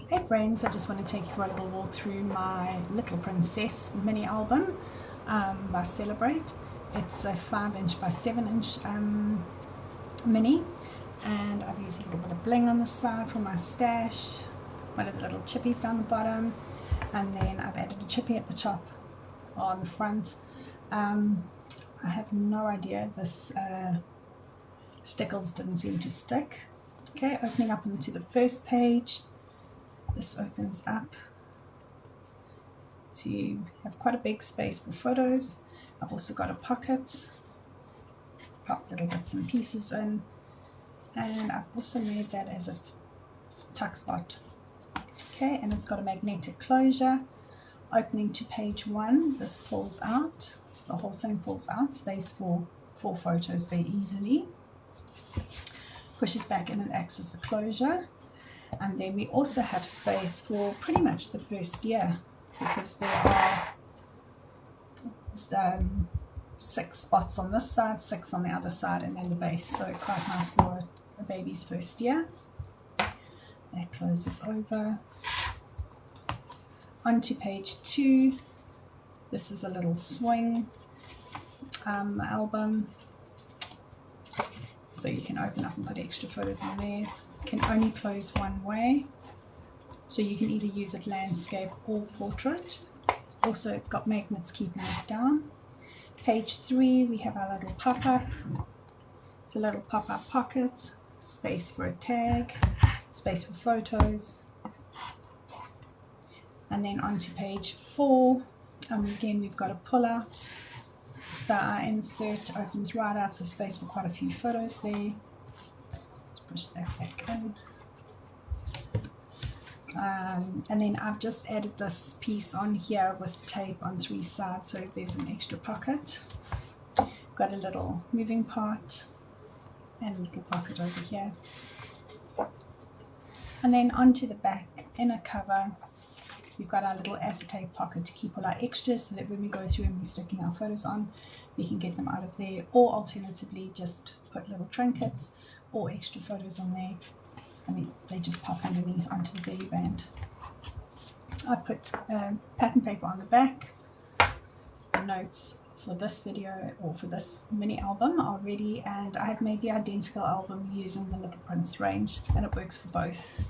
Hey friends, I just want to take you for a little walk through my Little Princess mini album by Celebrate. It's a 5" by 7" mini, and I've used a little bit of bling on the side for my stash, one of the little chippies down the bottom, and then I've added a chippy at the top on the front. I have no idea, this stickles didn't seem to stick. Okay, opening up into the first page. This opens up to have quite a big space for photos. I've also got a pocket, pop little bits and pieces in, and I've also made that as a tuck spot. Okay, and it's got a magnetic closure. Opening to page 1, this pulls out, so the whole thing pulls out, space for 4 photos there easily. Pushes back in and acts as the closure. And then we also have space for pretty much the first year, because there are 6 spots on this side, 6 on the other side, and then the base. So quite nice for a baby's first year. That closes over. Onto page 2. This is a little swing album. So you can open up and put extra photos in there. Can only close one way, so you can either use it landscape or portrait. Also, it's got magnets keeping it down. Page 3, we have our little pop-up. It's a little pop-up pocket, space for a tag, space for photos. And then onto page 4, again we've got a pull-out. So our insert opens right out, so space for quite a few photos there. Push that back in. And then I've just added this piece on here with tape on 3 sides, so there's an extra pocket. Got a little moving part and a little pocket over here. And then onto the back inner cover, we've got our little acetate pocket to keep all our extras, so that when we go through and we're sticking our photos on, we can get them out of there, or alternatively just put little trinkets or extra photos on there. I mean, they just pop underneath onto the belly band. I put pattern paper on the back. The notes for this video or for this mini album are ready, and I have made the identical album using the Little Prince range, and it works for both.